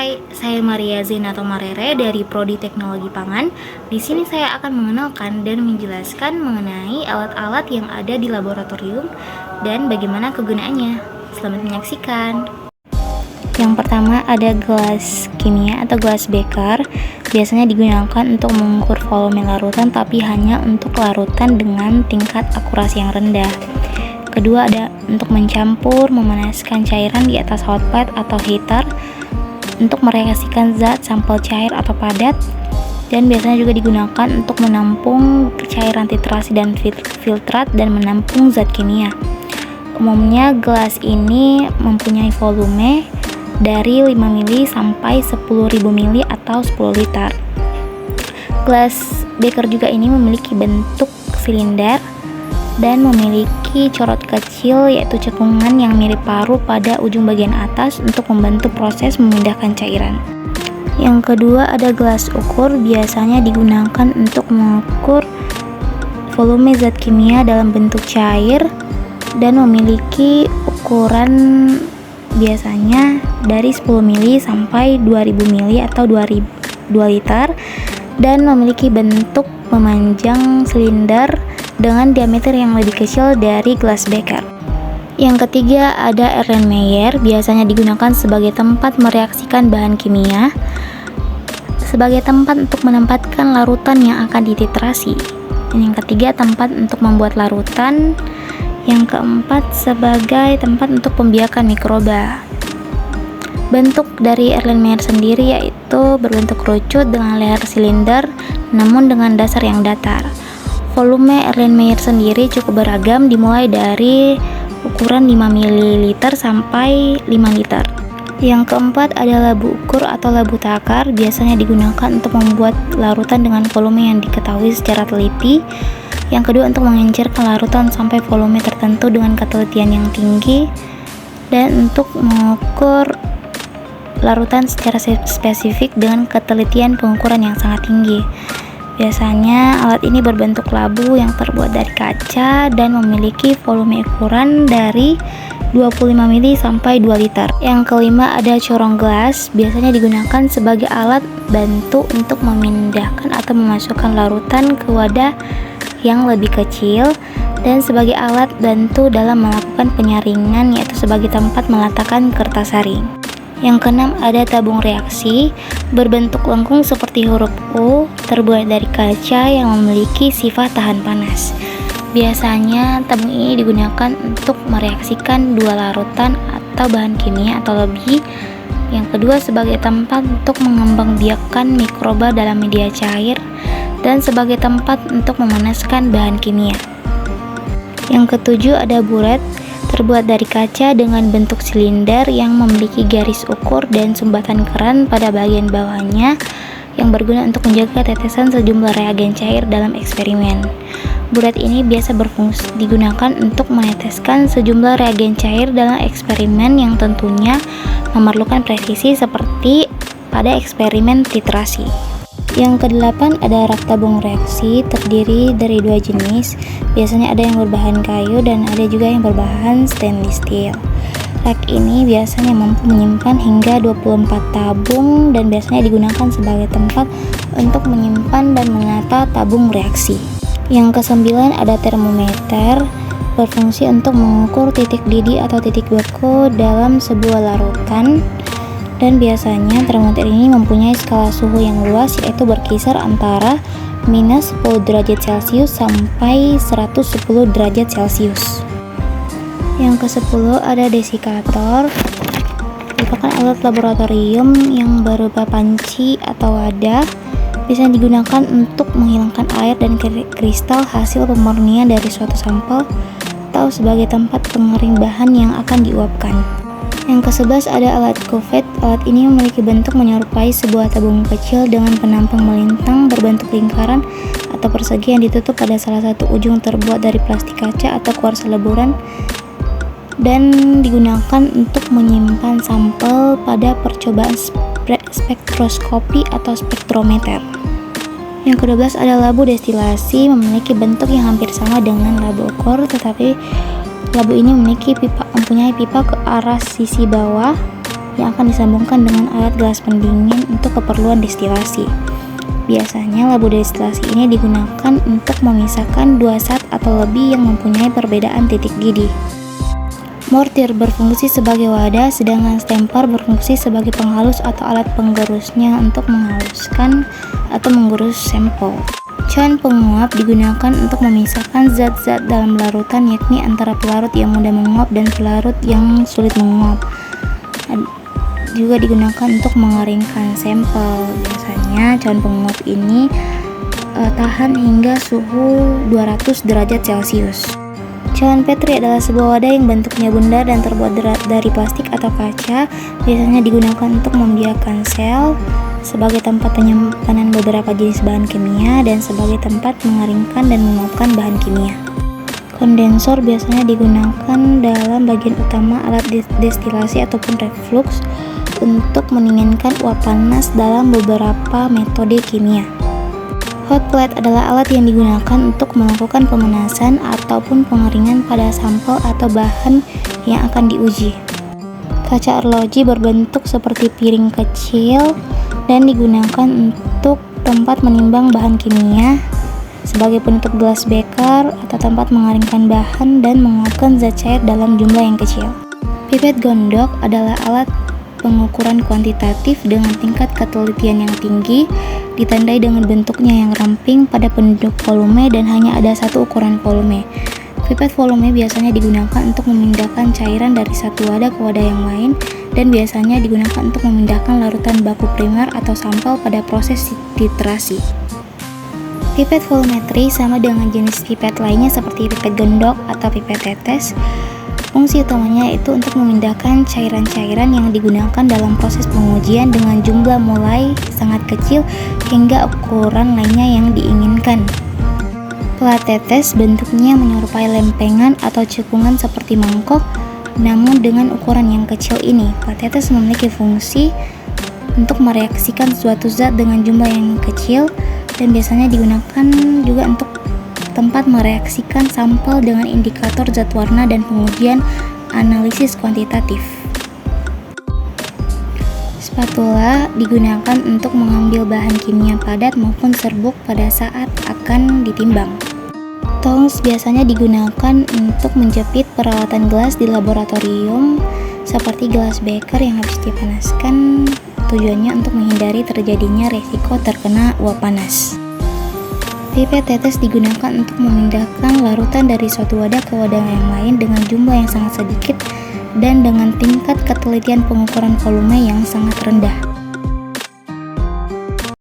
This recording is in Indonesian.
Hai, saya Maria Zena atau Marere dari Prodi Teknologi Pangan. Di sini saya akan mengenalkan dan menjelaskan mengenai alat-alat yang ada di laboratorium dan bagaimana kegunaannya. Selamat menyaksikan. Yang pertama ada gelas kimia atau gelas beker. Biasanya digunakan untuk mengukur volume larutan, tapi hanya untuk larutan dengan tingkat akurasi yang rendah. Kedua ada untuk mencampur, memanaskan cairan di atas hot plate atau heater untuk mereaksikan zat sampel cair atau padat, dan biasanya juga digunakan untuk menampung cairan titrasi dan filtrat dan menampung zat kimia. Umumnya gelas ini mempunyai volume dari 5 ml sampai 10.000 ml atau 10 liter. Gelas beker juga ini memiliki bentuk silinder dan memiliki corot kecil yaitu cekungan yang mirip paru pada ujung bagian atas untuk membantu proses memindahkan cairan. Yang kedua ada gelas ukur. Biasanya digunakan untuk mengukur volume zat kimia dalam bentuk cair dan memiliki ukuran biasanya dari 10 ml sampai 2000 ml atau 2 liter dan memiliki bentuk memanjang silinder dengan diameter yang lebih kecil dari gelas beker. Yang ketiga ada Erlenmeyer. Biasanya digunakan sebagai tempat mereaksikan bahan kimia, sebagai tempat untuk menempatkan larutan yang akan dititrasi. Dan yang ketiga tempat untuk membuat larutan. Yang keempat sebagai tempat untuk pembiakan mikroba. Bentuk dari Erlenmeyer sendiri yaitu berbentuk kerucut dengan leher silinder namun dengan dasar yang datar. Volume Erlenmeyer sendiri cukup beragam, dimulai dari ukuran 5 ml sampai 5 liter. Yang keempat ada labu ukur atau labu takar. Biasanya digunakan untuk membuat larutan dengan volume yang diketahui secara teliti. Yang kedua untuk mengencirkan larutan sampai volume tertentu dengan ketelitian yang tinggi, dan untuk mengukur larutan secara spesifik dengan ketelitian pengukuran yang sangat tinggi. Biasanya alat ini berbentuk labu yang terbuat dari kaca dan memiliki volume ukuran dari 25 ml sampai 2 liter. Yang kelima ada corong gelas. Biasanya digunakan sebagai alat bantu untuk memindahkan atau memasukkan larutan ke wadah yang lebih kecil dan sebagai alat bantu dalam melakukan penyaringan, yaitu sebagai tempat meletakkan kertas saring. Yang keenam ada tabung reaksi, berbentuk lengkung seperti huruf U, terbuat dari kaca yang memiliki sifat tahan panas. Biasanya tabung ini digunakan untuk mereaksikan dua larutan atau bahan kimia atau lebih. Yang kedua sebagai tempat untuk mengembangbiakkan mikroba dalam media cair, dan sebagai tempat untuk memanaskan bahan kimia. Yang ketujuh ada buret, terbuat dari kaca dengan bentuk silinder yang memiliki garis ukur dan sumbatan keran pada bagian bawahnya yang berguna untuk menjaga tetesan sejumlah reagen cair dalam eksperimen. Buret ini biasa digunakan untuk meneteskan sejumlah reagen cair dalam eksperimen yang tentunya memerlukan presisi seperti pada eksperimen titrasi. Yang kedelapan ada rak tabung reaksi, terdiri dari dua jenis. Biasanya ada yang berbahan kayu dan ada juga yang berbahan stainless steel. Rak ini biasanya mampu menyimpan hingga 24 tabung dan biasanya digunakan sebagai tempat untuk menyimpan dan menata tabung reaksi. Yang kesembilan ada termometer, berfungsi untuk mengukur titik didih atau titik beku dalam sebuah larutan. Dan biasanya termometer ini mempunyai skala suhu yang luas, yaitu berkisar antara minus 10 derajat Celcius sampai 110 derajat Celcius. Yang ke-10 ada desikator, merupakan alat laboratorium yang berupa panci atau wadah. Biasanya digunakan untuk menghilangkan air dan kristal hasil pemurnian dari suatu sampel atau sebagai tempat pengering bahan yang akan diuapkan. Yang ke-11 ada alat cuvette. Alat ini memiliki bentuk menyerupai sebuah tabung kecil dengan penampang melintang berbentuk lingkaran atau persegi yang ditutup pada salah satu ujung, terbuat dari plastik kaca atau kuarsa leburan, dan digunakan untuk menyimpan sampel pada percobaan spektroskopi atau spektrometer. Yang ke-12 ada labu destilasi, memiliki bentuk yang hampir sama dengan labu ukur, tetapi labu ini mempunyai pipa ke arah sisi bawah yang akan disambungkan dengan alat gelas pendingin untuk keperluan destilasi. Biasanya labu destilasi ini digunakan untuk memisahkan dua zat atau lebih yang mempunyai perbedaan titik didih. Mortir berfungsi sebagai wadah, sedangkan stamper berfungsi sebagai penghalus atau alat penggerusnya untuk menghaluskan atau menggerus sampel. Can penguap digunakan untuk memisahkan zat-zat dalam larutan, yakni antara pelarut yang mudah menguap dan pelarut yang sulit menguap. Juga digunakan untuk mengeringkan sampel. Biasanya cawan penguap ini tahan hingga suhu 200 derajat Celcius. Cawan Petri adalah sebuah wadah yang bentuknya bundar dan terbuat dari plastik atau kaca. Biasanya digunakan untuk membiarkan sel, sebagai tempat penyimpanan beberapa jenis bahan kimia, dan sebagai tempat mengeringkan dan menguapkan bahan kimia. Kondensor biasanya digunakan dalam bagian utama alat destilasi ataupun reflux untuk mendinginkan uap panas dalam beberapa metode kimia. Hot plate adalah alat yang digunakan untuk melakukan pemanasan ataupun pengeringan pada sampel atau bahan yang akan diuji. Kaca arloji berbentuk seperti piring kecil dan digunakan untuk tempat menimbang bahan kimia, sebagai penutup gelas beker atau tempat mengeringkan bahan dan menguapkan zat cair dalam jumlah yang kecil. Pipet gondok adalah alat pengukuran kuantitatif dengan tingkat ketelitian yang tinggi, ditandai dengan bentuknya yang ramping pada penduduk volume dan hanya ada satu ukuran volume. Pipet volume biasanya digunakan untuk memindahkan cairan dari satu wadah ke wadah yang lain, dan biasanya digunakan untuk memindahkan larutan baku primer atau sampel pada proses titrasi. Pipet volumetri sama dengan jenis pipet lainnya seperti pipet gondok atau pipet tetes. Fungsi utamanya yaitu untuk memindahkan cairan-cairan yang digunakan dalam proses pengujian dengan jumlah mulai sangat kecil hingga ukuran lainnya yang diinginkan. Plat tetes bentuknya menyerupai lempengan atau cekungan seperti mangkok, namun dengan ukuran yang kecil ini. Plat tetes memiliki fungsi untuk mereaksikan suatu zat dengan jumlah yang kecil, dan biasanya digunakan juga untuk tempat mereaksikan sampel dengan indikator zat warna dan pengujian analisis kuantitatif. Spatula digunakan untuk mengambil bahan kimia padat maupun serbuk pada saat akan ditimbang. Tongs biasanya digunakan untuk menjepit peralatan gelas di laboratorium seperti gelas beker yang habis dipanaskan, tujuannya untuk menghindari terjadinya resiko terkena uap panas. Pipet tetes digunakan untuk memindahkan larutan dari suatu wadah ke wadah yang lain dengan jumlah yang sangat sedikit dan dengan tingkat ketelitian pengukuran volume yang sangat rendah.